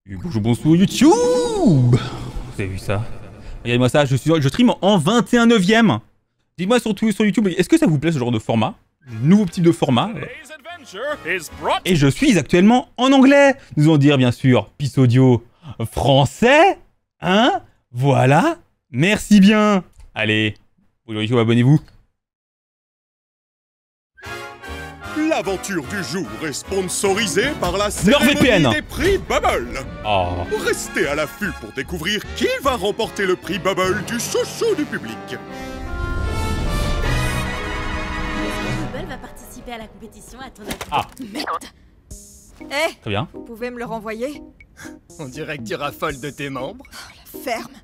Bonjour, bonsoir YouTube. Vous avez vu ça? Regardez-moi ça, je stream en 21/9e. Dites-moi surtout sur YouTube, est-ce que ça vous plaît ce genre de format? Nouveau type de format. Et je suis actuellement en anglais. Nous allons dire bien sûr, Peace Audio français. Hein? Voilà. Merci bien. Allez, bonjour YouTube, abonnez-vous. L'aventure du jour est sponsorisée par la cérémonie des prix Bubble. Oh. Restez à l'affût pour découvrir qui va remporter le prix Bubble du chouchou du public. Bubble va participer à la compétition à ton avis. Ah. Merde. Très bien. Vous pouvez me le renvoyer? On dirait que tu raffoles de tes membres. La ferme.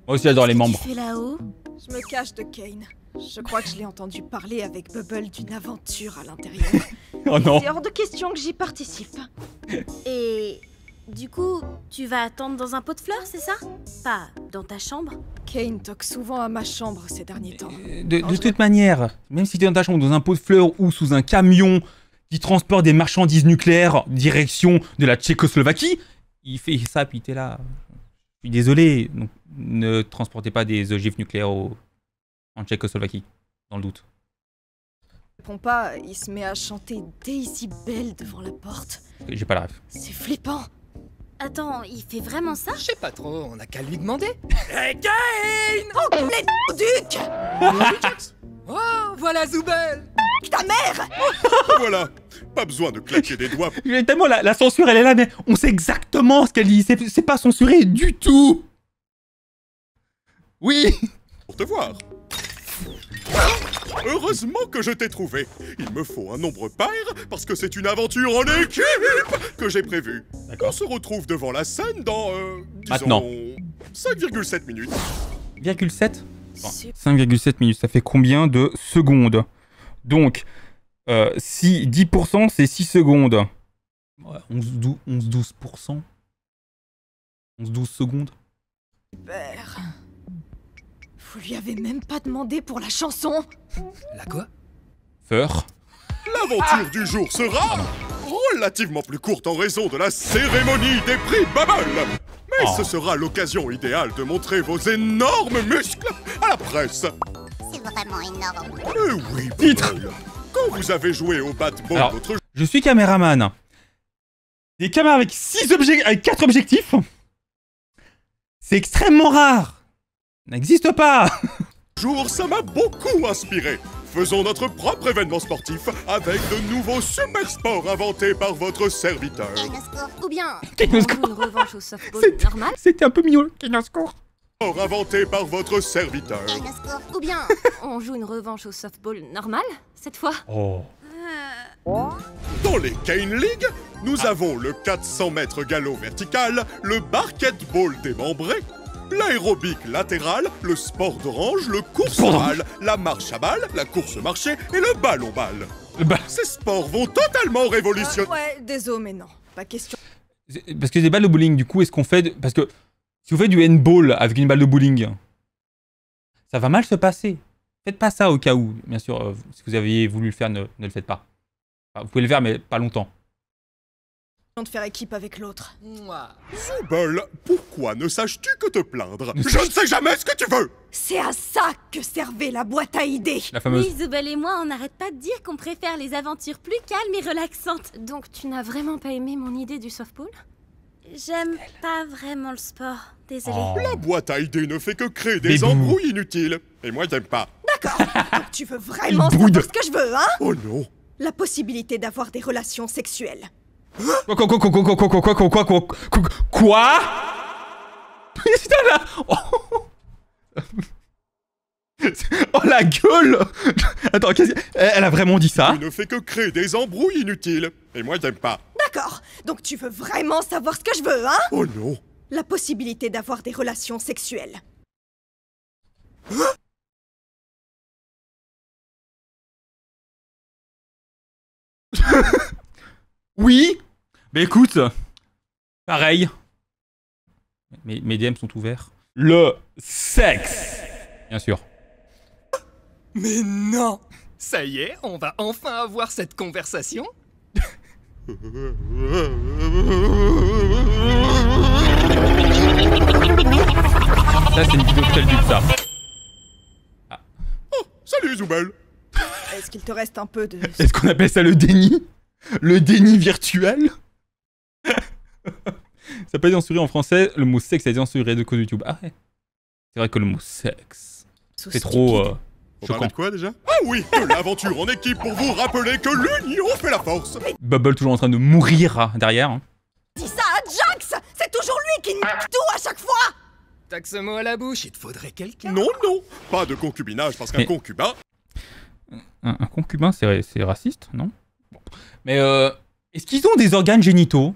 Moi aussi j'adore les membres. Tu fais là-haut? Je me cache de Kane. Je crois que je l'ai entendu parler avec Bubble d'une aventure à l'intérieur. Oh non. C'est hors de question que j'y participe. Et du coup, tu vas attendre dans un pot de fleurs, c'est ça? Pas dans ta chambre? Kane toque souvent à ma chambre ces derniers temps. De toute manière, même si tu es dans ta chambre, dans un pot de fleurs ou sous un camion qui transporte des marchandises nucléaires direction de la Tchécoslovaquie, il fait ça puis t'es là. Je suis désolé, donc ne transportez pas des ogives nucléaires en Tchécoslovaquie, dans le doute. Il répond pas, il se met à chanter Daisy Bell devant la porte. J'ai pas la ref. C'est flippant. Attends, il fait vraiment ça? Je sais pas trop, on a qu'à lui demander. Hey Kane! Oh, les duc! Oh, voilà Zoubel. Ta mère! Voilà, pas besoin de claquer des doigts. Tellement la censure elle est là, mais on sait exactement ce qu'elle dit, c'est pas censuré du tout. Oui. Pour te voir. Heureusement que je t'ai trouvé. Il me faut un nombre pair parce que c'est une aventure en équipe que j'ai prévue. On se retrouve devant la scène dans, Maintenant. 5,7 minutes. 5,7 5,7 minutes, ça fait combien de secondes? Donc, si 10% c'est 6 secondes. Ouais, 11-12%. 11-12 secondes. Super. Vous lui avez même pas demandé pour la chanson? La quoi? Feur. L'aventure du jour sera relativement plus courte en raison de la cérémonie des prix Bubble. Mais ce sera l'occasion idéale de montrer vos énormes muscles à la presse. C'est vraiment énorme. Oui, Titre. Bubble. Quand vous avez joué au bat-ball Alors, l'autre jour... Je suis caméraman. Des caméras avec 4 objectifs. C'est extrêmement rare. N'existe pas. Ça m'a beaucoup inspiré. Faisons notre propre événement sportif avec de nouveaux super sports inventés par votre serviteur. Ou bien, Kainoscope. on joue une revanche au softball normal? C'était un peu mignon. Kainoscope. Sport inventé par votre serviteur. Ou bien, on joue une revanche au softball normal, cette fois? Oh. Dans les Kane League, nous avons le 400 mètres galop vertical, le basketball démembré, l'aérobic latéral, le sport d'orange, le course à balle, la marche à balle, la course marché et le ballon-balle. Ces sports vont totalement révolutionner... Ouais, désolé, mais non. Pas question. Parce que des balles de bowling, du coup, est-ce qu'on fait... Parce que si vous faites du handball avec une balle de bowling, ça va mal se passer. Faites pas ça au cas où. Bien sûr, si vous aviez voulu le faire, ne le faites pas. Enfin, vous pouvez le faire, mais pas longtemps. De faire équipe avec l'autre. Zoubel, pourquoi ne saches-tu que te plaindre? Je ne sais jamais ce que tu veux! C'est à ça que servait la boîte à idées. La fameuse... Oui, Zoubel et moi, on n'arrête pas de dire qu'on préfère les aventures plus calmes et relaxantes. Donc tu n'as vraiment pas aimé mon idée du softball? J'aime pas vraiment le sport, désolée. Oh. La boîte à idées ne fait que créer des Bébou. embrouilles inutiles. Et moi, j'aime pas. D'accord. Donc tu veux vraiment Il brouille. savoir ce que je veux, hein? Oh non! La possibilité d'avoir des relations sexuelles. Quoi? Putain là. Oh la gueule. Attends, elle a vraiment dit ça? Il ne fait que créer des embrouilles inutiles. Et moi, j'aime pas. D'accord. Donc tu veux vraiment savoir ce que je veux, hein? Oh non! La possibilité d'avoir des relations sexuelles. Oui. Mais écoute, pareil. Mes DM sont ouverts. Le sexe. Bien sûr. Mais non. Ça y est, on va enfin avoir cette conversation. Ça, c'est une vidéo de pub, ça. Oh, salut Zoubel. Est-ce qu'il te reste un peu de... Est-ce qu'on appelle ça le déni? Le déni virtuel? Ça peut être censuré en français, le mot sexe a été censuré de cause YouTube. Ah ouais. C'est vrai que le mot sexe, c'est trop On choquant. parlait de quoi déjà? Ah oui, de l'aventure en équipe pour vous rappeler que l'union fait la force. Bubble toujours en train de mourir derrière. Hein. Dis ça à Jax! C'est toujours lui qui nique tout à chaque fois! T'as que ce mot à la bouche, il te faudrait quelqu'un. Non, non, pas de concubinage parce qu'un Mais- concubin... Un concubin, c'est raciste, non? Bon. Mais est-ce qu'ils ont des organes génitaux?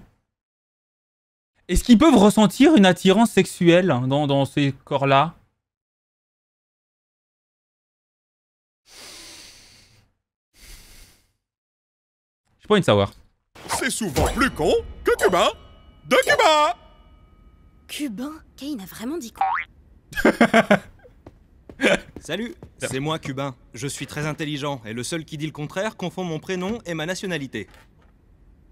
Est-ce qu'ils peuvent ressentir une attirance sexuelle dans ces corps-là? J'ai pas envie de savoir. C'est souvent plus con que cubain de Cuba. Cubain? Kane a vraiment dit quoi? Salut, c'est moi Cubain. Je suis très intelligent et le seul qui dit le contraire confond mon prénom et ma nationalité.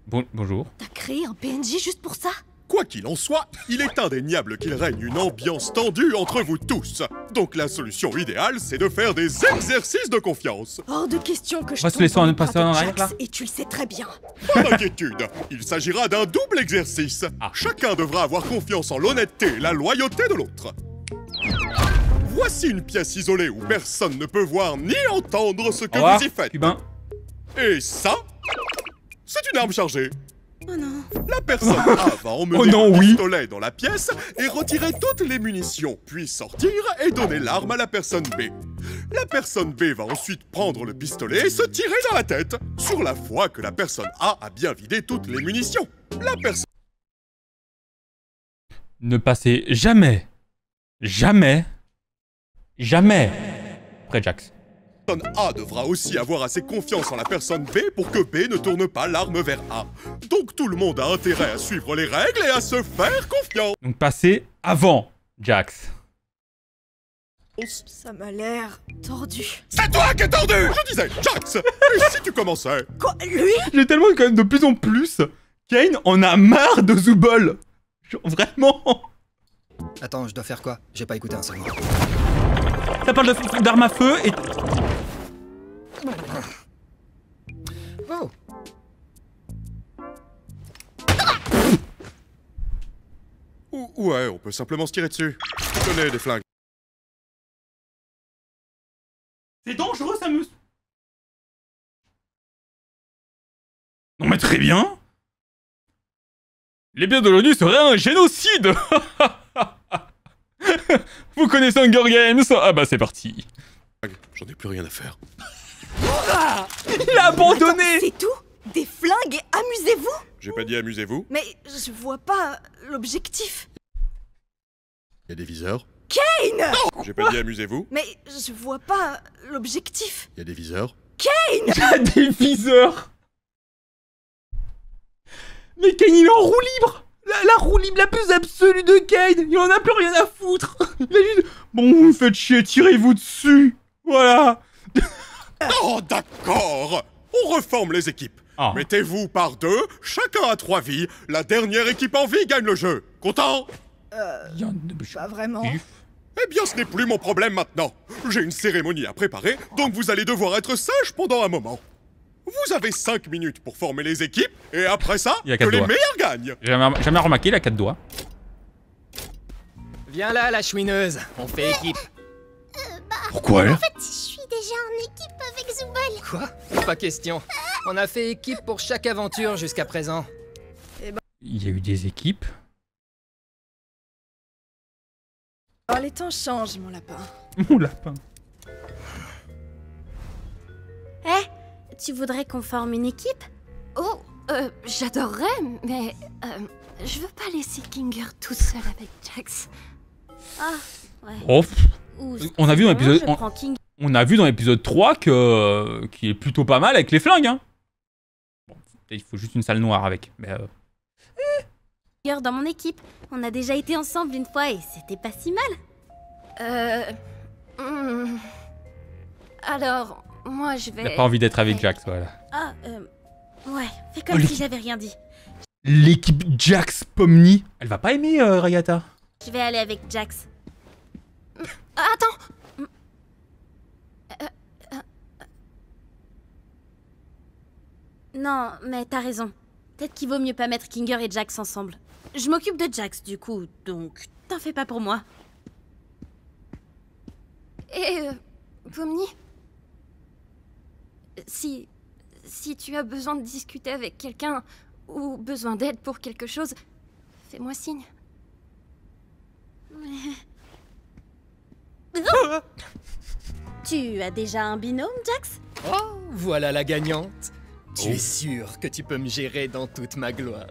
Bonjour. T'as créé un PNJ juste pour ça? Quoi qu'il en soit, il est indéniable qu'il règne une ambiance tendue entre vous tous. Donc la solution idéale, c'est de faire des exercices de confiance. Hors de question que je On va se tombe laisser dans en les passer bras de en arrière, Jax, là et tu le sais très bien. Pas d'inquiétude, il s'agira d'un double exercice. Chacun devra avoir confiance en l'honnêteté et la loyauté de l'autre. Voici une pièce isolée où personne ne peut voir ni entendre ce que Au revoir, vous y faites. Cubain. Et ça, c'est une arme chargée. Oh non. La personne A va emmener Oh non, un oui. pistolet dans la pièce et retirer toutes les munitions, puis sortir et donner l'arme à la personne B. La personne B va ensuite prendre le pistolet et se tirer dans la tête, sur la foi que la personne A a bien vidé toutes les munitions. La personne Ne passez jamais près Jax. A devra aussi avoir assez confiance en la personne B pour que B ne tourne pas l'arme vers A. Donc tout le monde a intérêt à suivre les règles et à se faire confiance. Donc passez avant Jax. Ça m'a l'air tordu. C'est toi qui es tordu! Je disais, Jax! Et si tu commençais? Quoi? Lui? J'ai tellement quand même de plus en plus. Kane en a marre de Zoubol. Genre, vraiment. Attends, je dois faire quoi? J'ai pas écouté un seul mot. Ça parle d'armes à feu et... Oh! Ouais, on peut simplement se tirer dessus. Tenez des flingues. C'est dangereux, Samus. Non mais très bien. Les biens de l'ONU seraient un génocide. Vous connaissez Hunger Games? Ah bah c'est parti. J'en ai plus rien à faire. Il a abandonné. C'est tout? Des flingues et amusez-vous? J'ai pas dit amusez-vous. Mais je vois pas l'objectif. Il y a des viseurs. Kane! J'ai pas dit amusez-vous. Mais je vois pas l'objectif. Il y a des viseurs. Il y a des viseurs. Mais Kane il est en roue libre. La roue libre la plus absolue de Kane. Il en a plus rien à foutre. Il a juste... Bon, vous me faites chier, tirez-vous dessus. Voilà. Oh, d'accord. On reforme les équipes. Ah. Mettez-vous par deux, chacun a 3 vies. La dernière équipe en vie gagne le jeu. Content? Pas vraiment. Eh bien, ce n'est plus mon problème maintenant. J'ai une cérémonie à préparer, donc vous allez devoir être sage pendant un moment. Vous avez 5 minutes pour former les équipes, et après ça, Il y a que 4 les doigts. meilleurs gagnent. Jamais remarqué, il a 4 doigts. Viens là, la chouineuse, on fait équipe. Pourquoi elle? Je suis déjà en équipe avec Zoubol. Quoi? Pas question. On a fait équipe pour chaque aventure jusqu'à présent. Il y a eu des équipes. Oh, les temps changent, mon lapin. Mon lapin. Eh, tu voudrais qu'on forme une équipe? Oh, j'adorerais, mais je veux pas laisser Kinger tout seul avec Jax. Ah, ouais. Oh, Ou on a vu dans sinon, l'épisode... je prends King On a vu dans l'épisode 3 que qu'il est plutôt pas mal avec les flingues, hein. Bon, peut-être il faut juste une salle noire avec. Mais dans mon équipe. On a déjà été ensemble une fois et c'était pas si mal. Alors, moi je il vais... a pas envie d'être avec Jax, voilà. Ah, ouais, fais comme Oh, si j'avais rien dit. L'équipe Jax Pomni, elle va pas aimer Rayata. Je vais aller avec Jax. Attends. Non, mais t'as raison. Peut-être qu'il vaut mieux pas mettre Kinger et Jax ensemble. Je m'occupe de Jax du coup, donc t'en fais pas pour moi. Et Pomni, si tu as besoin de discuter avec quelqu'un ou besoin d'aide pour quelque chose, fais-moi signe. Tu as déjà un binôme, Jax? Oh, voilà la gagnante. Tu es sûr que tu peux me gérer dans toute ma gloire.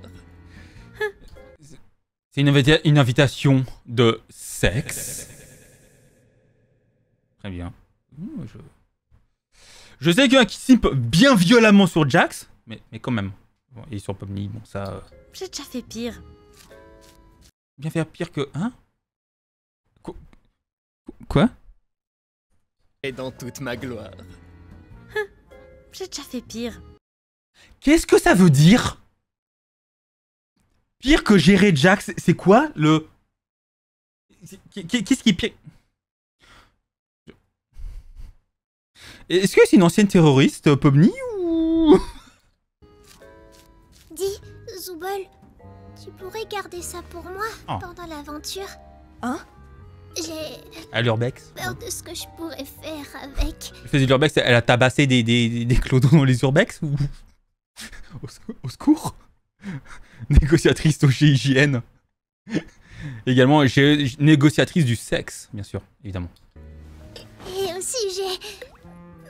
C'est une invitation de sexe. Très bien. Je sais qu'il y en a qui simp bien violemment sur Jax, mais quand même. Bon, et sur Pomni, bon ça... J'ai déjà fait pire. Bien faire pire que... Hein? Quoi? Et dans toute ma gloire. J'ai déjà fait pire. Qu'est-ce que ça veut dire? Pire que gérer Jax, c'est quoi le... Qu'est-ce qui est pire? Est-ce que c'est une ancienne terroriste, Pomni, ou... Dis, Zooble, tu pourrais garder ça pour moi pendant l'aventure? Hein? J'ai À l'urbex. peur de ce que je pourrais faire avec. Elle faisait l'urbex, elle a tabassé des clodos dans les urbex, ou... Au secours. Négociatrice au GIGN. Également, négociatrice du sexe, bien sûr, évidemment. Et aussi, j'ai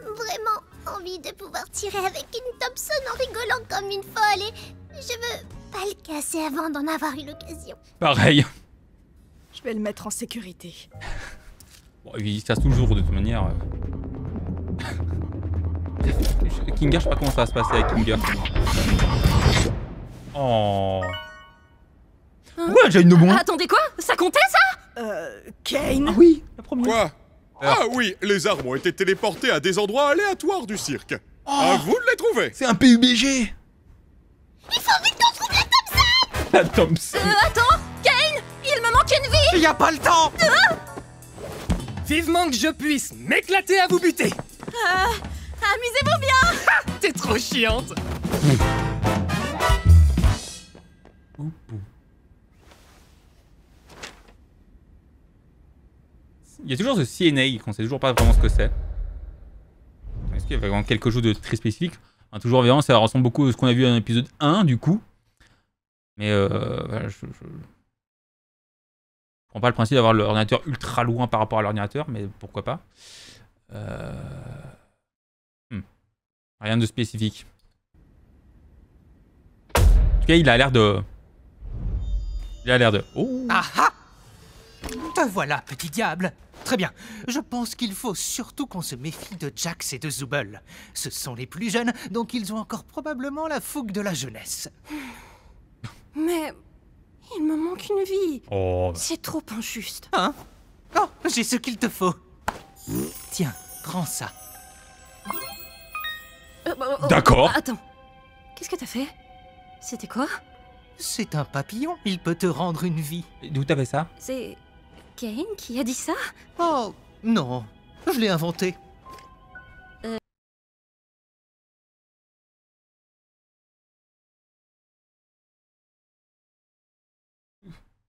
vraiment envie de pouvoir tirer avec une Thompson en rigolant comme une folle et je veux pas le casser avant d'en avoir eu l'occasion. Pareil. Je vais le mettre en sécurité. Bon, il se casse toujours, de toute manière. Kinger, je sais pas comment ça va se passer avec Kinger. Oh. Pourquoi elle a déjà une de moins? Attendez quoi? Ça comptait ça? Kane? Ah oui, la première. Quoi? Ah oui, les armes ont été téléportées à des endroits aléatoires du cirque. À vous de les trouver. C'est un PUBG. Il faut vite qu'on trouve la Thompson! La Thompson. Attends, Kane, il me manque une vie. Y a pas le temps. Vivement que je puisse m'éclater à vous buter. Amusez-vous bien. T'es trop chiante. Il y a toujours ce CNA qu'on sait toujours pas vraiment ce que c'est. Est-ce qu'il y a vraiment quelque chose de très spécifique? Enfin, toujours évidemment, ça ressemble beaucoup à ce qu'on a vu dans l'épisode 1 du coup. Mais voilà, je prends pas le principe d'avoir l'ordinateur ultra loin par rapport à l'ordinateur, mais pourquoi pas. Rien de spécifique. En tout cas, il a l'air de... Oh. Ah ah! Te voilà, petit diable. Très bien. Je pense qu'il faut surtout qu'on se méfie de Jax et de Zooble. Ce sont les plus jeunes, donc ils ont encore probablement la fougue de la jeunesse. Mais il me manque une vie. Oh. C'est trop injuste. Hein? Oh, j'ai ce qu'il te faut. Tiens, prends ça. D'accord. Attends, qu'est-ce que t'as fait? C'était quoi? C'est un papillon, il peut te rendre une vie. D'où t'avais ça? C'est Kane qui a dit ça? Oh, non, je l'ai inventé.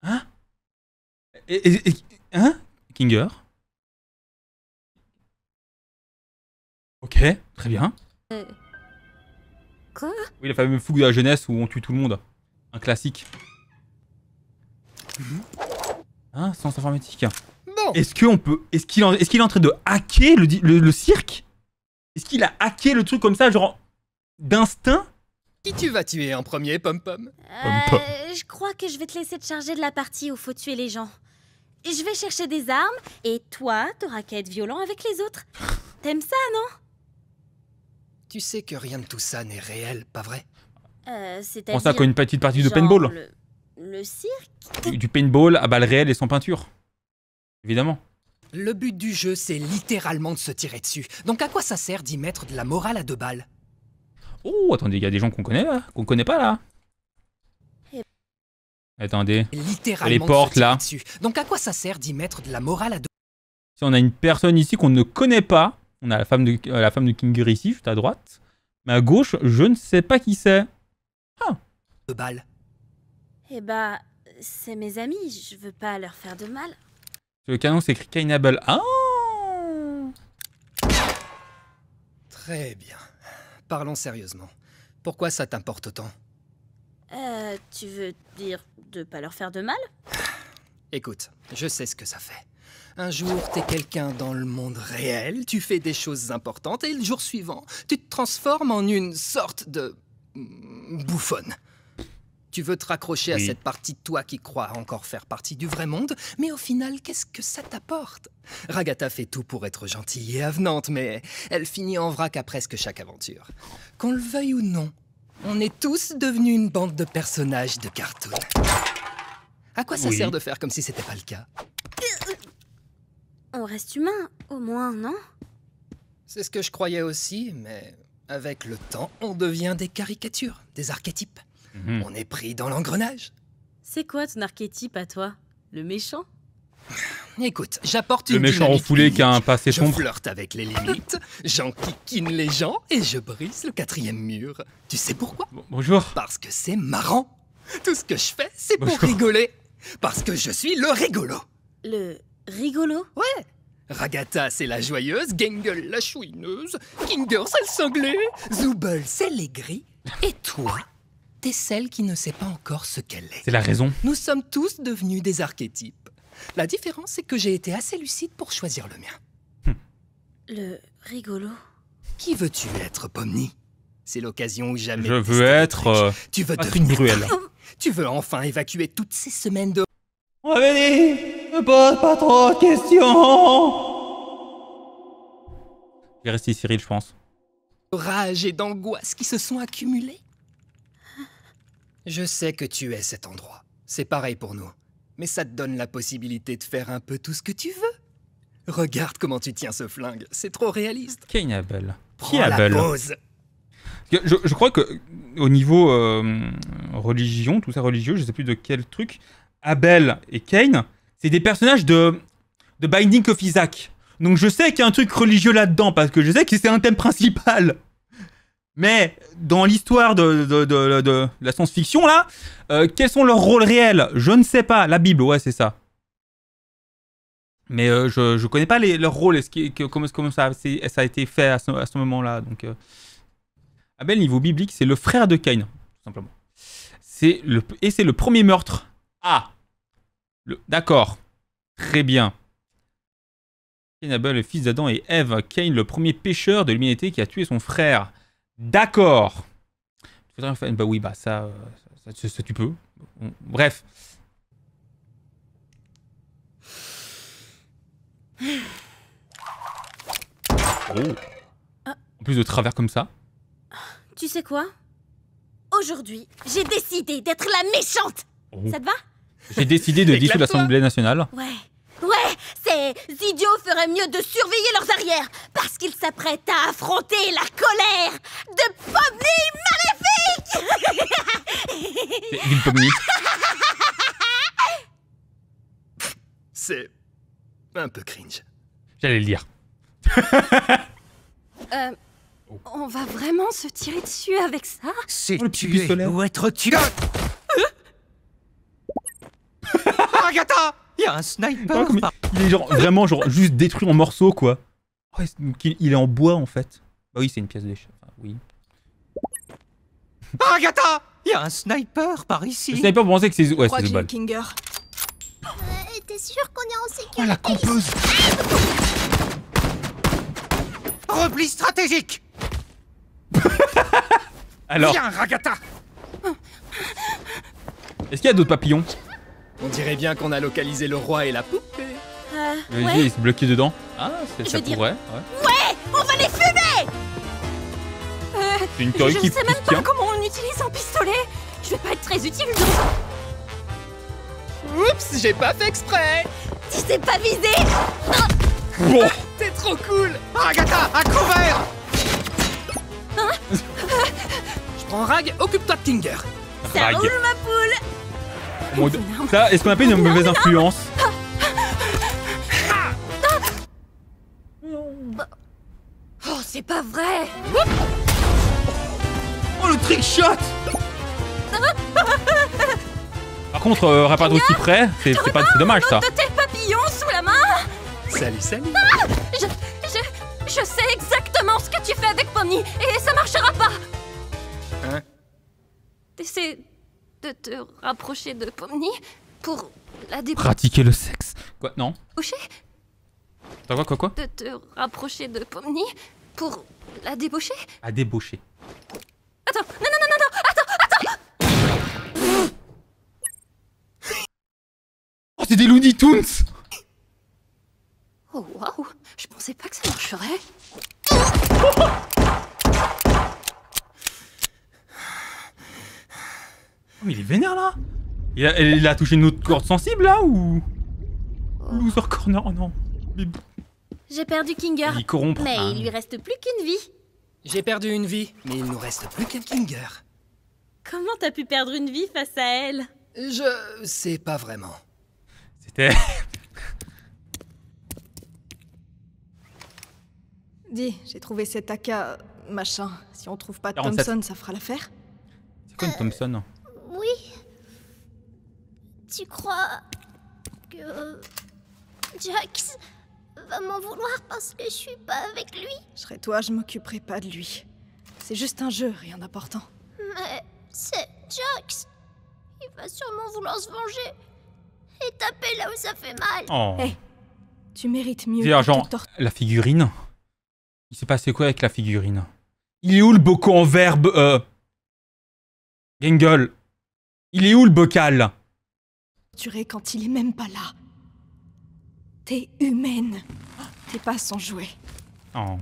Hein? Hein? Kinger? Ok, très bien. Quoi? Oui, la fameuse fougue de la jeunesse où on tue tout le monde. Un classique. Hein? Science informatique. Bon. Est-ce qu'on peut... Est-ce qu'il est en train de hacker le cirque? Est-ce qu'il a hacké le truc comme ça, genre... d'instinct? Qui tu vas tuer en premier, Pom-Pom? Je crois que je vais te laisser te charger de la partie où faut tuer les gens. Je vais chercher des armes, et toi, t'auras qu'à être violent avec les autres. T'aimes ça, non? Tu sais que rien de tout ça n'est réel, pas vrai? C'est-à-dire... Prends ça comme une petite partie de genre paintball. Le cirque? Du paintball à balles réelles et sans peinture. Évidemment. Le but du jeu, c'est littéralement de se tirer dessus. Donc à quoi ça sert d'y mettre de la morale à 2 balles? Oh, attendez, il y a des gens qu'on connaît là, qu'on connaît pas là. Attendez. Littéralement Les portes, de se tirer là. dessus. Donc à quoi ça sert d'y mettre de la morale à 2 Si on a une personne ici qu'on ne connaît pas, on a la femme de Kinger ici, juste à droite. Mais à gauche, je ne sais pas qui c'est. Ah. De balles. Eh bah, c'est mes amis, je veux pas leur faire de mal. Sur le canon, c'est écrit Kainable. Ah. Très bien. Parlons sérieusement. Pourquoi ça t'importe autant? Tu veux dire de pas leur faire de mal? Écoute, je sais ce que ça fait. Un jour, t'es quelqu'un dans le monde réel, tu fais des choses importantes, et le jour suivant, tu te transformes en une sorte de... bouffonne. Tu veux te raccrocher à cette partie de toi qui croit encore faire partie du vrai monde, mais au final, qu'est-ce que ça t'apporte? Ragata fait tout pour être gentille et avenante, mais elle finit en vrac à presque chaque aventure. Qu'on le veuille ou non, on est tous devenus une bande de personnages de cartoon. À quoi ça sert de faire comme si c'était pas le cas? On reste humain, au moins, non? C'est ce que je croyais aussi, mais avec le temps, on devient des caricatures, des archétypes. On est pris dans l'engrenage. C'est quoi ton archétype à toi? Le méchant? Écoute, j'apporte une Le méchant dynamique refoulé unique. qui a un passé sombre. Je flirte avec les limites, j'enquiquine les gens et je brise le 4e mur. Tu sais pourquoi? Bonjour. Parce que c'est marrant. Tout ce que je fais, c'est pour Bonjour. rigoler. Parce que je suis le rigolo. Le rigolo? Ouais. Ragata, c'est la joyeuse, Gengle, la chouineuse, Kinger, c'est le cinglé, Zooble, c'est l'aigri, et toi, t'es celle qui ne sait pas encore ce qu'elle est. C'est la raison. Nous sommes tous devenus des archétypes. La différence, c'est que j'ai été assez lucide pour choisir le mien. Le rigolo? Qui veux-tu être, Pomni? C'est l'occasion ou jamais. Je de veux tester des être trucs. Tu veux Patrick Bruel. Tu veux enfin évacuer toutes ces semaines de On avait dit, ne pose pas trop de questions. Je vais rester Cyril, je pense. rage et d'angoisse qui se sont accumulées. Je sais que tu es cet endroit. C'est pareil pour nous. Mais ça te donne la possibilité de faire un peu tout ce que tu veux. Regarde comment tu tiens ce flingue. C'est trop réaliste. Kainable. Prends la pause. Je crois que au niveau religion, tout ça religieux, je sais plus de quel truc, Abel et Cain, c'est des personnages de Binding of Isaac. Donc je sais qu'il y a un truc religieux là-dedans, parce que je sais que c'est un thème principal. Mais dans l'histoire de la science-fiction, là, quels sont leurs rôles réels? Je ne sais pas. La Bible, ouais, c'est ça. Mais je connais pas leurs rôles, comment ça a été fait à ce moment-là. Donc, Abel, niveau biblique, c'est le frère de Cain, tout simplement. C'est le premier meurtre. Ah, d'accord. Très bien. Cain, Abel, le fils d'Adam et Ève. Cain, le premier pécheur de l'humanité qui a tué son frère. D'accord. Bah oui, bah ça tu peux. Bref. Oh. En plus de travers comme ça. Tu sais quoi? Aujourd'hui, j'ai décidé d'être la méchante. Oh. Ça te va? J'ai décidé de dissoudre l'Assemblée nationale. Ouais, ces idiots feraient mieux de surveiller leurs arrières, parce qu'ils s'apprêtent à affronter la colère de Pomni Maléfique. C'est Evil Pomni. C'est un peu cringe. J'allais le dire. On va vraiment se tirer dessus avec ça? C'est le petit tuer pistolet. ou être tué. Agatha! Il y a un sniper. Il est vraiment juste détruit en morceaux, quoi. Ouais, il est en bois, en fait. Bah oui, c'est une pièce d'échelle. Enfin, oui. Agatha! Il y a un sniper par ici. Le sniper, vous pensez que c'est... Ouais, crois c'est que j'ai Zubal. Kinger. T'es sûr qu'on est en sécurité? Oh, la compeuse. Repli stratégique. Alors, Viens, Agatha. est-ce qu'il y a d'autres papillons? On dirait bien qu'on a localisé le roi et la poupée. Ouais, Il s'est bloqué dedans. Ah, Je ça veux dire- pourrait. Ouais. on va les fumer! C'est une théorie Je qui sais même tient. pas comment on utilise un pistolet. Je vais pas être très utile, donc Oups, j'ai pas fait exprès. tu sais pas viser. Bon. T'es trop cool. Agatha, à couvert. Je prends Rag, occupe-toi de Kinger. Ça Rag. roule ma poule. Ça, est-ce qu'on appelle une mauvaise influence? C'est pas vrai. Oh, le trick shot. Par contre, rapport aussi près, c'est dommage ça. De tes papillons sous la main. Salut, salut. Je sais exactement ce que tu fais avec Pomni et ça marchera pas. Hein? T'essaies de te rapprocher de Pomni pour la déboucher. Pratiquer le sexe. Quoi? Non. T'as quoi? De te rapprocher de Pomni pour la débaucher. À débaucher. Attends, non, attends. Oh, c'est des Looney Tunes. Oh waouh, je pensais pas que ça marcherait. Oh, mais il est vénère là. Il a touché une autre corde sensible là ou... Loser corner, oh non. Mais... J'ai perdu Kinger, il corrompt. mais il lui reste plus qu'une vie. J'ai perdu une vie, mais il nous reste plus qu'un Kinger. Comment t'as pu perdre une vie face à elle? Je sais pas vraiment. C'était... Dis, j'ai trouvé cet AK... machin. Si on trouve pas 47. Thompson, ça fera l'affaire? C'est quoi une Thompson? Oui. Tu crois que Jax va m'en vouloir parce que je suis pas avec lui? Je serais toi, je m'occuperai pas de lui. C'est juste un jeu, rien d'important. Mais c'est Jax. Il va sûrement vouloir se venger et taper là où ça fait mal. Oh. Hey, tu mérites mieux. C'est-à-dire, genre, la figurine. Il s'est passé quoi avec la figurine? Il est où le bocal en verbe Gangle. Il est où le bocal? Tuer quand il est même pas là. T'es humaine. T'es pas son jouet. Oh.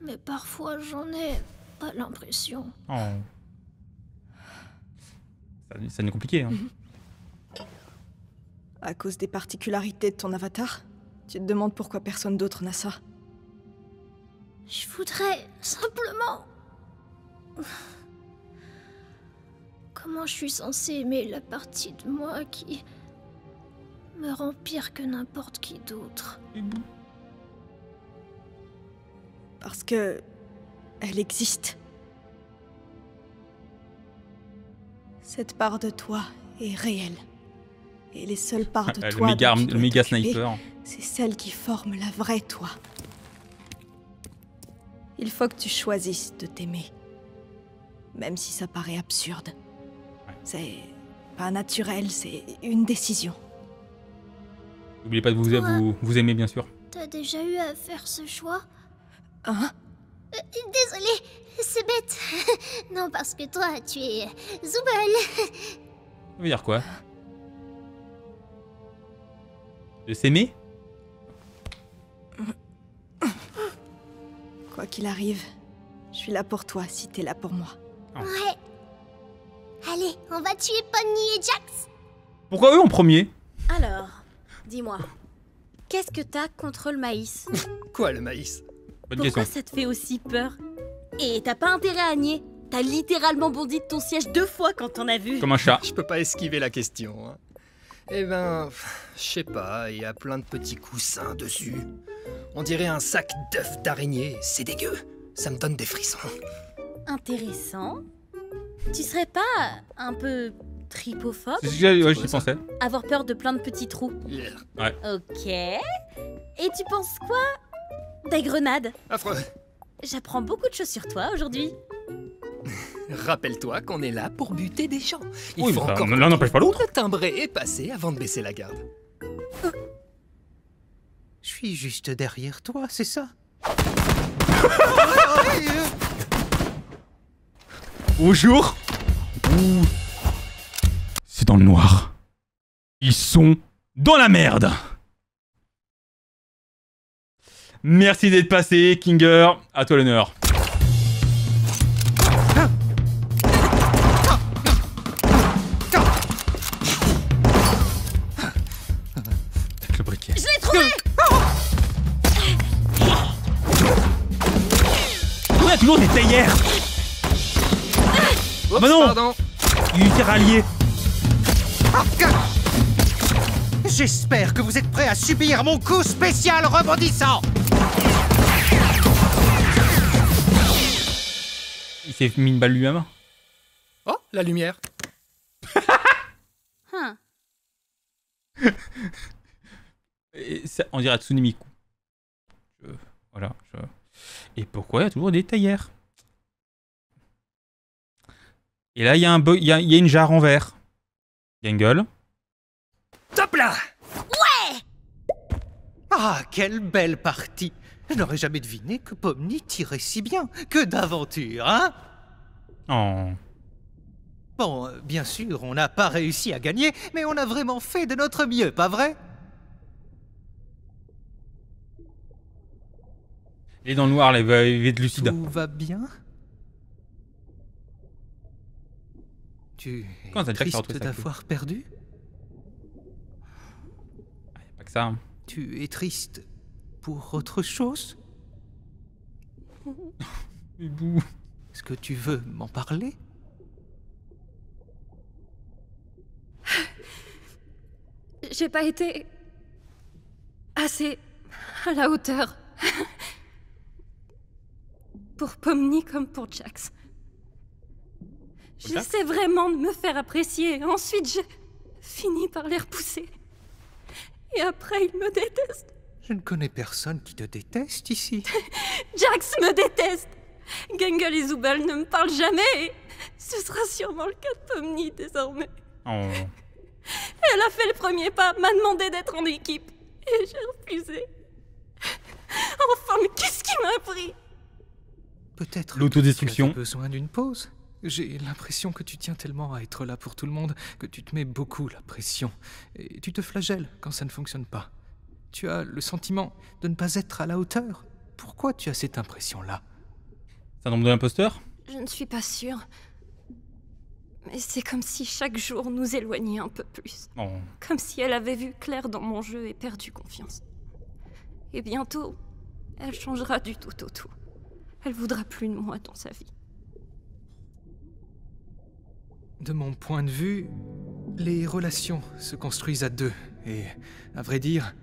Mais parfois j'en ai pas l'impression. Oh. Ça n'est compliqué, hein. À cause des particularités de ton avatar? Tu te demandes pourquoi personne d'autre n'a ça? Je voudrais simplement... Comment je suis censée aimer la partie de moi qui me rend pire que n'importe qui d'autre? Parce que... elle existe. Cette part de toi est réelle. Et les seules parts de toi le méga sniper. C'est celles qui forment la vraie toi. Il faut que tu choisisses de t'aimer. Même si ça paraît absurde. Ouais. C'est pas naturel, c'est une décision. N'oubliez pas de vous aimer, bien sûr. T'as déjà eu à faire ce choix? Hein? Désolée, c'est bête. Non, parce que toi, tu es Zooble. Ça veut dire quoi? De s'aimer? Quoi qu'il arrive, je suis là pour toi si t'es là pour moi. Oh. Ouais. Allez, on va tuer Pomni et Jax. Pourquoi eux en premier? Alors, dis-moi, qu'est-ce que t'as contre le maïs? Quoi, le maïs? Bonne Pourquoi question. ça te fait aussi peur? Et t'as pas intérêt à nier. T'as littéralement bondi de ton siège 2 fois quand on a vu. Comme un chat. Je peux pas esquiver la question, hein. Eh ben, je sais pas, il y a plein de petits coussins dessus. On dirait un sac d'œufs d'araignée, c'est dégueu. Ça me donne des frissons. Intéressant. Tu serais pas un peu tripophobe? C'est ce que quoi, j'y ça? pensais. Avoir peur de plein de petits trous? Ouais. Ok. Et tu penses quoi des grenades? Affreux. J'apprends beaucoup de choses sur toi aujourd'hui. Rappelle-toi qu'on est là pour buter des gens. Il Oui, faut bah, encore l'un n'empêche pas l'autre. le timbrer et passer avant de baisser la garde. Je suis juste derrière toi, c'est ça? Bonjour. Ouh. C'est dans le noir. Ils sont dans la merde. Merci d'être passé, Kinger. À toi l'honneur. Avec le briquet. Je l'ai trouvé! On a toujours des théières. Oups, bah non. Pardon. Il est rallié. J'espère que vous êtes prêts à subir mon coup spécial rebondissant. s'est mis une balle lui-même. Oh, la lumière. Et ça, on dirait Hatsune Miku. Voilà. Et pourquoi il y a toujours des théières? Et là, il y a un bug, il y a une jarre en verre. Il y a une gueule. Top là! Ouais! Ah, quelle belle partie! Je n'aurais jamais deviné que Pomni tirait si bien. Que d'aventure, hein? Oh. Bon, bien sûr, on n'a pas réussi à gagner, mais on a vraiment fait de notre mieux, pas vrai? Il est dans le noir, là, il va être lucide. Tout va bien? Tu Quand t'as es déjà triste retrouvé ça, d'avoir perdu? Ah, y a pas que ça. Hein. Tu es triste pour autre chose? Bibou. Est-ce que tu veux m'en parler? J'ai pas été assez à la hauteur. Pour Pomni comme pour Jax. J'essaie vraiment de me faire apprécier. Ensuite, j'ai fini par les repousser. Et après, ils me détestent. Je ne connais personne qui te déteste ici. Jax me déteste. Gangle et Zooble ne me parlent jamais. Et ce sera sûrement le cas de Pomni désormais. Oh. Elle a fait le premier pas, m'a demandé d'être en équipe. Et j'ai refusé. Enfin, mais qu'est-ce qui m'a pris? Peut-être L'autodestruction. que tu as besoin d'une pause. J'ai l'impression que tu tiens tellement à être là pour tout le monde que tu te mets beaucoup la pression. Et tu te flagelles quand ça ne fonctionne pas. Tu as le sentiment de ne pas être à la hauteur. Pourquoi tu as cette impression-là? Syndrome de l'imposteur? Je ne suis pas sûre. Mais c'est comme si chaque jour nous éloignait un peu plus. Oh. Comme si elle avait vu clair dans mon jeu et perdu confiance. Et bientôt, elle changera du tout au tout. Elle voudra plus de moi dans sa vie. De mon point de vue, les relations se construisent à deux. Et, à vrai dire,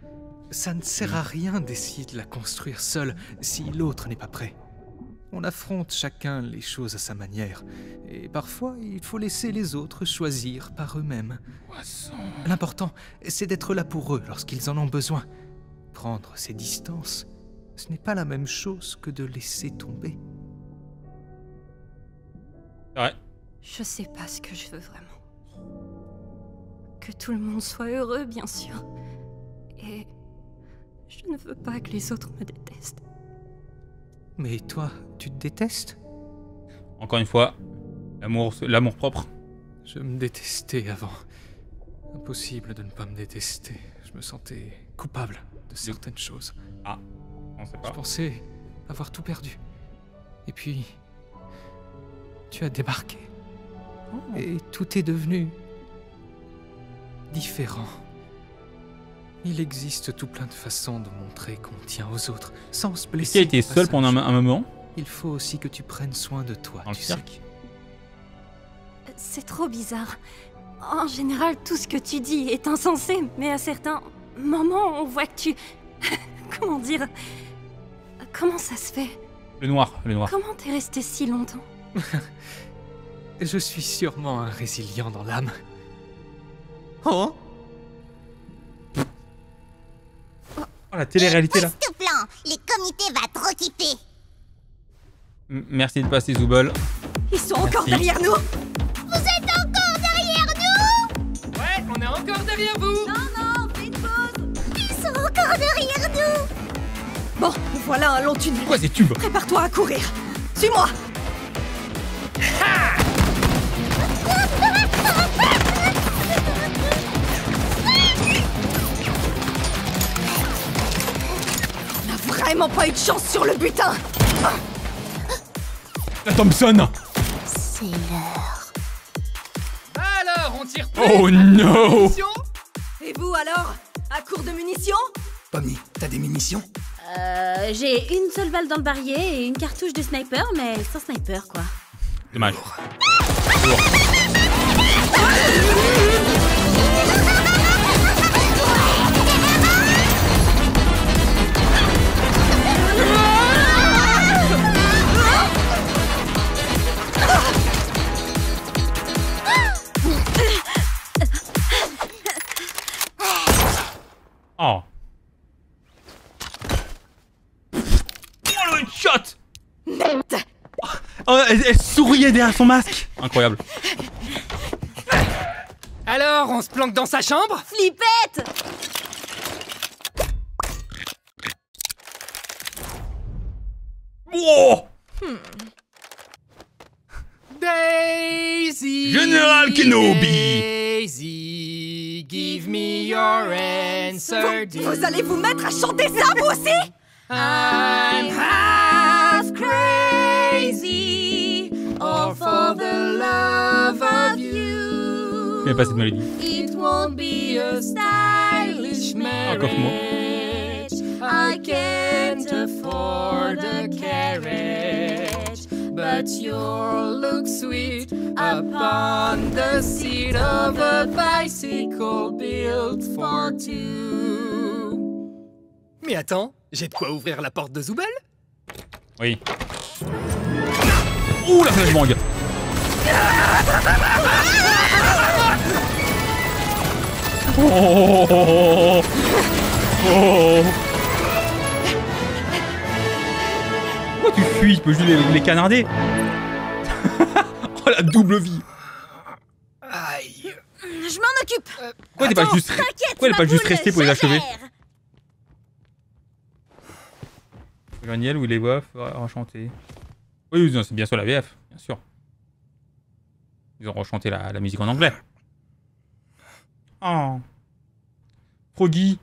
ça ne sert à rien d'essayer de la construire seul si l'autre n'est pas prêt. On affronte chacun les choses à sa manière. Et parfois, il faut laisser les autres choisir par eux-mêmes. L'important, c'est d'être là pour eux lorsqu'ils en ont besoin. Prendre ses distances, ce n'est pas la même chose que de laisser tomber. C'est vrai. Je sais pas ce que je veux vraiment. Que tout le monde soit heureux, bien sûr. Et je ne veux pas que les autres me détestent. Mais toi, tu te détestes? Encore une fois, l'amour propre. Je me détestais avant. Impossible de ne pas me détester. Je me sentais coupable de certaines choses. Ah, on sait pas. Je pensais avoir tout perdu. Et puis, tu as débarqué. Et tout est devenu différent. Il existe tout plein de façons de montrer qu'on tient aux autres, sans se blesser. Est-ce qu'il a été seul pendant un moment? Il faut aussi que tu prennes soin de toi, Dans le tu cirque. sais. C'est trop bizarre. En général, tout ce que tu dis est insensé, mais à certains moments, on voit que tu... Comment dire? Comment ça se fait? Le noir. Comment t'es resté si longtemps? Je suis sûrement un résilient dans l'âme. Oh! Oh, la télé-réalité là. Tout plan, les comités va trop kiffer. Merci de passer, Zooble. Ils sont encore Merci. derrière nous. Vous êtes encore derrière nous? Ouais, on est encore derrière vous. Non, faites pause. Ils sont encore derrière nous. Bon, voilà un long tunnel. Quoi ces tubes? Prépare-toi à courir. Suis-moi. On n'a vraiment pas eu de chance sur le butin. La Thompson. C'est l'heure. Alors, on tire plus. Oh no. Attention. Et vous alors? À court de munitions? Pomni, t'as des munitions? J'ai une seule balle dans le barillet et une cartouche de sniper, mais sans sniper, quoi. Dommage. Oh. Oh le shot. Merde. Oh, elle souriait derrière son masque. Incroyable. Alors, on se planque dans sa chambre? Flippette! Oh. Daisy! Général Kenobi! Daisy, give me your answer. Vous allez vous mettre à chanter ça, vous aussi? I'm half crazy, all for the love of you. Je connais pas cette mélodie. It won't be a stylish marriage. I can't afford a carriage, but you'll look sweet upon the seat of a bicycle built for two. Mais attends, j'ai de quoi ouvrir la porte de Zooble? Oui. Ouh, la flashbang. Oh, oh, oh. Pourquoi tu fuis? Je peux juste les canarder. Oh, la double vie. Aïe. Je m'en occupe. Pourquoi t'es pas juste... Pourquoi elle est pas juste restée pour les achever? Daniel ou les voix rechanter. Oui, c'est bien sûr la VF, bien sûr. Ils ont rechanté la musique en anglais. Oh. Froggy.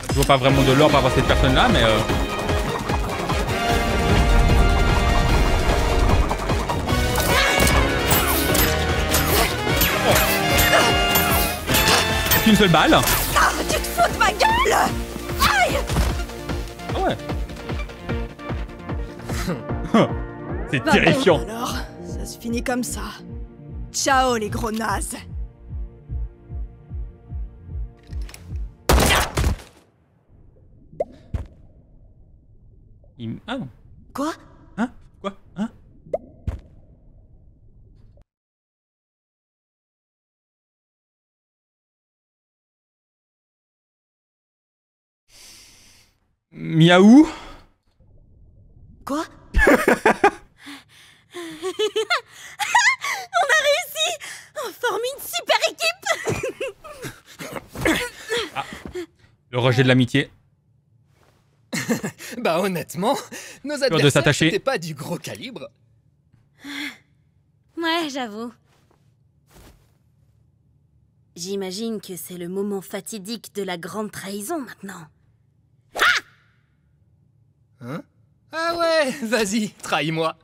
Je vois pas vraiment de l'or par rapport à cette personne-là, mais... Une seule balle. Ah, tu te fous de ma gueule! Aïe! Ah ouais. C'est terrifiant. Bon, alors, ça se finit comme ça. Ciao les gros nazes. Ah non. Quoi? Hein? Quoi? Hein? Miaou? Quoi? On a réussi! On forme une super équipe! Ah. Le rejet de l'amitié. Bah honnêtement, nos de adversaires s'attacher. n'étaient pas du gros calibre. Ouais, j'avoue. J'imagine que c'est le moment fatidique de la grande trahison maintenant. Hein? Ah ouais, vas-y, trahis-moi.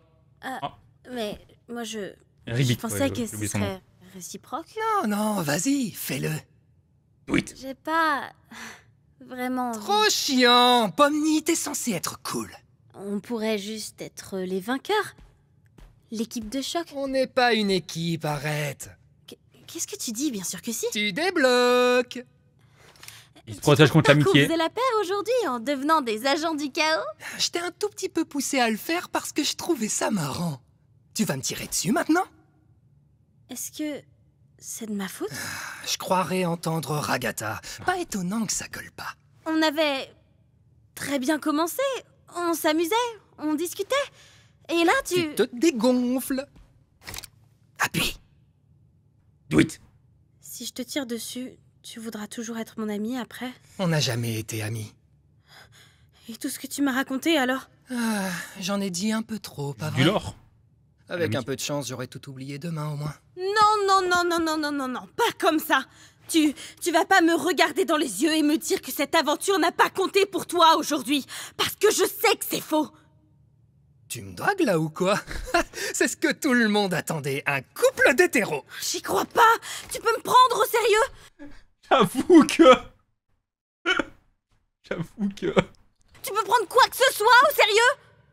Mais moi je Ribic, pensais ouais, que j'ai ce oublié son nom. serait réciproque. Non, vas-y, fais-le. Do it. J'ai pas vraiment envie. Trop chiant, Pomni, t'es censé être cool. On pourrait juste être les vainqueurs. L'équipe de choc. On n'est pas une équipe, arrête. Qu'est-ce que tu dis? Bien sûr que si. Tu débloques. Il se protège contre l'amitié. Qu'on faisait la paire aujourd'hui en devenant des agents du chaos. Je t'ai un tout petit peu poussé à le faire parce que je trouvais ça marrant. Tu vas me tirer dessus maintenant? Est-ce que c'est de ma faute? Je croirais entendre Ragata. Pas étonnant que ça colle pas. On avait très bien commencé. On s'amusait, on discutait. Et là, Tu te dégonfles. Appuie. Do it. Si je te tire dessus, tu voudras toujours être mon ami après? On n'a jamais été amis. Et tout ce que tu m'as raconté alors? Ah, j'en ai dit un peu trop, pas vrai? Du lore. Avec un peu de chance, j'aurais tout oublié demain au moins. Non, pas comme ça. Tu vas pas me regarder dans les yeux et me dire que cette aventure n'a pas compté pour toi aujourd'hui. Parce que je sais que c'est faux. Tu me dragues là ou quoi? C'est ce que tout le monde attendait, un couple d'hétéros. J'y crois pas. Tu peux me prendre au sérieux? J'avoue que... Tu peux prendre quoi que ce soit au sérieux?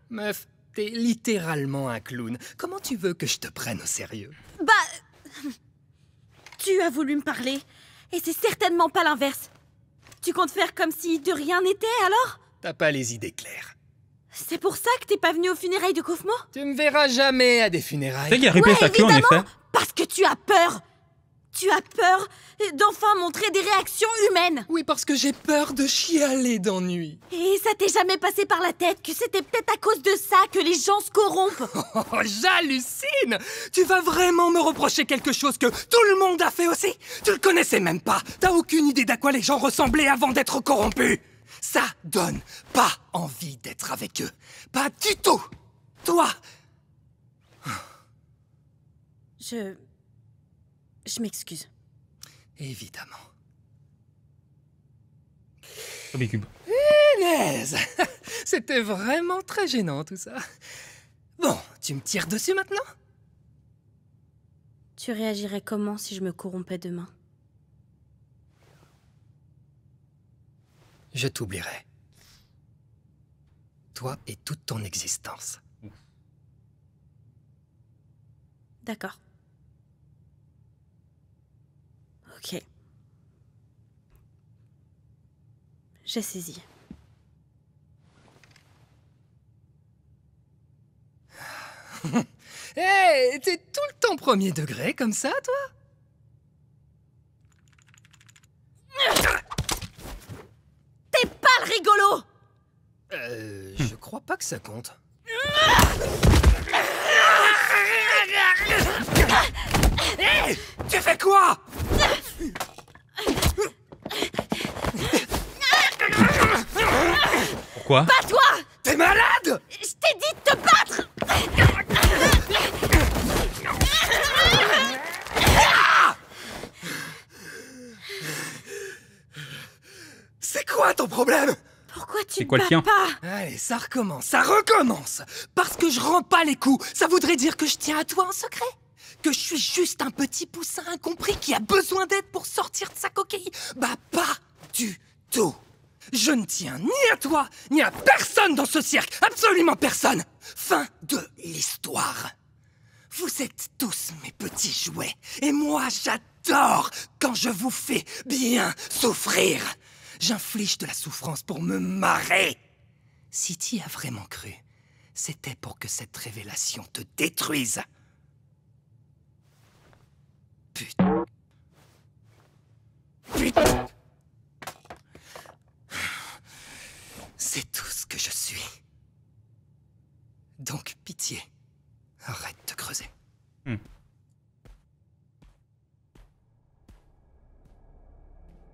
Meuf, t'es littéralement un clown. Comment tu veux que je te prenne au sérieux? Bah... Tu as voulu me parler. Et c'est certainement pas l'inverse. Tu comptes faire comme si de rien n'était alors? T'as pas les idées claires. C'est pour ça que t'es pas venu aux funérailles de Kaufmo? Tu me verras jamais à des funérailles. C'est qu'il a ripé sa queue en effet. Parce que tu as peur. Tu as peur d'enfin montrer des réactions humaines. Oui, parce que j'ai peur de chialer d'ennui. Et ça t'est jamais passé par la tête que c'était peut-être à cause de ça que les gens se corrompent? Oh, j'hallucine! Tu vas vraiment me reprocher quelque chose que tout le monde a fait aussi? Tu le connaissais même pas. T'as aucune idée d'à quoi les gens ressemblaient avant d'être corrompus. Ça donne pas envie d'être avec eux. Pas du tout. Toi. Je m'excuse. Évidemment. Rubik's Cube. Punaise! C'était vraiment très gênant tout ça. Bon, tu me tires dessus maintenant? Tu réagirais comment si je me corrompais demain? Je t'oublierai. Toi et toute ton existence. D'accord. Ok. J'ai saisi. Hé, t'es tout le temps premier degré comme ça, toi? T'es pas le rigolo! Je crois pas que ça compte. Hé! Tu fais quoi? Pourquoi? Pas toi! T'es malade? Je t'ai dit de te battre! C'est quoi ton problème? Pourquoi tu C'est quoi te le tien? bats pas? Allez, ça recommence, ça recommence. Parce que je rends pas les coups, ça voudrait dire que je tiens à toi en secret? Que je suis juste un petit poussin incompris qui a besoin d'aide pour sortir de sa coquille? Bah pas du tout. Je ne tiens ni à toi, ni à personne dans ce cirque, absolument personne. Fin de l'histoire. Vous êtes tous mes petits jouets, et moi j'adore quand je vous fais bien souffrir. J'inflige de la souffrance pour me marrer. Si t'y as vraiment cru, c'était pour que cette révélation te détruise. Putain. Putain. C'est tout ce que je suis. Donc pitié, arrête de creuser.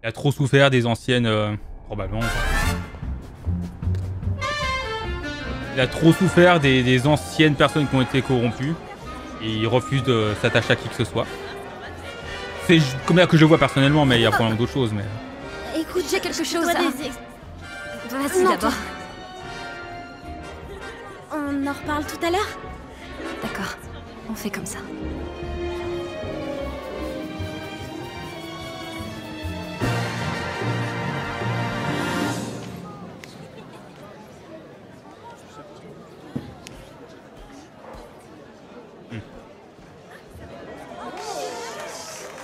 Il a trop souffert des anciennes... probablement. Il a trop souffert des anciennes personnes qui ont été corrompues. Et il refuse de s'attacher à qui que ce soit. C'est comme ça que je le vois personnellement, mais il y a probablement d'autres choses. Mais... Écoute, j'ai quelque chose à... Vas-y Non, d'abord. On en reparle tout à l'heure? D'accord, on fait comme ça.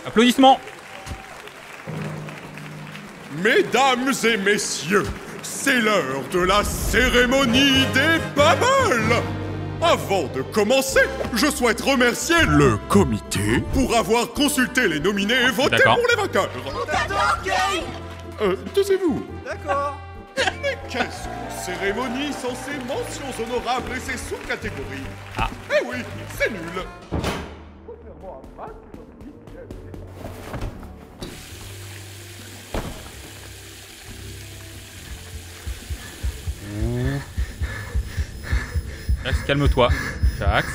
Applaudissements! Mesdames et messieurs, c'est l'heure de la cérémonie des Bubbles. Avant de commencer, je souhaite remercier le comité pour avoir consulté les nominés et voté pour les vainqueurs. Taisez-vous. D'accord. Mais qu'est-ce qu'une cérémonie sans ses mentions honorables et ses sous-catégories? Ah. Eh oui, c'est nul. Jax, calme-toi. Jax.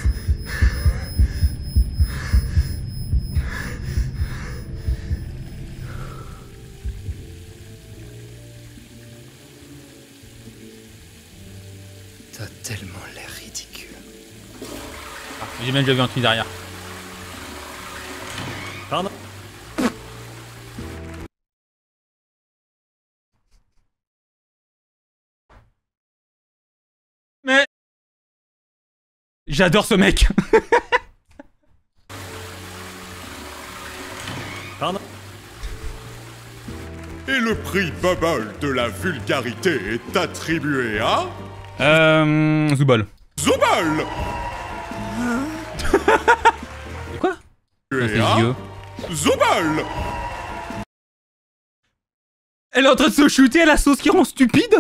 T'as tellement l'air ridicule. Ah, j'ai même déjà vu un truc derrière. Pardon. Mais... J'adore ce mec. Pardon. Et le prix Bubble de la vulgarité est attribué à... Zubol. Zubol. Quoi? C'est Et idiot. Zubol. Elle est en train de se shooter à la sauce qui rend stupide?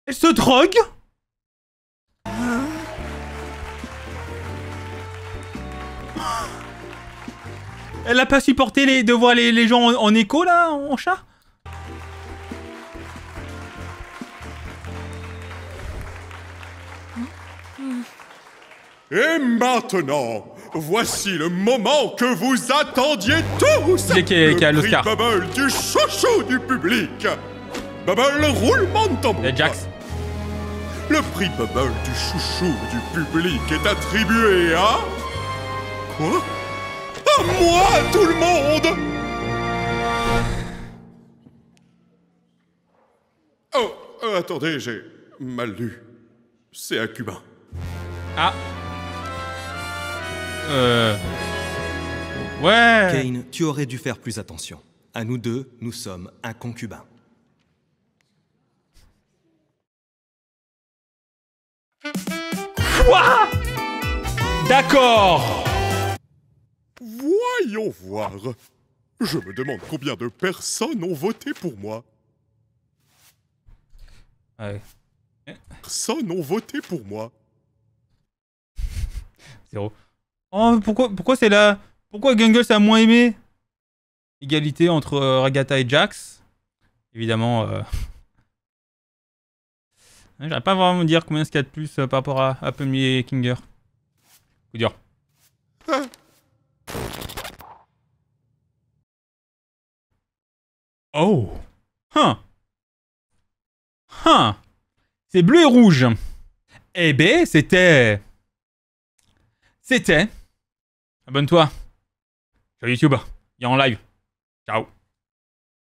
Elle se drogue? Elle a pas supporté de voir les gens en écho là, en chat? Et maintenant, voici le moment que vous attendiez tous. C'est qui a l'Oscar. Le prix Bubble du chouchou du public. Bubble roulement de tambour. Jax. Le prix Bubble du chouchou du public est attribué à... Quoi? À moi, tout le monde! Oh, attendez, j'ai mal lu. C'est un cubain. Ah. Ouais. Kane, tu aurais dû faire plus attention. À nous deux, nous sommes un concubin. Quoi? D'accord. Voyons voir. Je me demande combien de personnes ont voté pour moi. Ouais. Personnes ont voté pour moi. 0. Oh, pourquoi c'est là? Pourquoi Gungles a moins aimé? Égalité entre Ragatha et Jax. Évidemment. J'arrive pas vraiment à me dire combien ce qu'il y a de plus par rapport à Pummel et Kinger. Coup dur. Oh. C'est bleu et rouge. Eh ben, c'était... Abonne-toi sur YouTube. Il est en live. Ciao.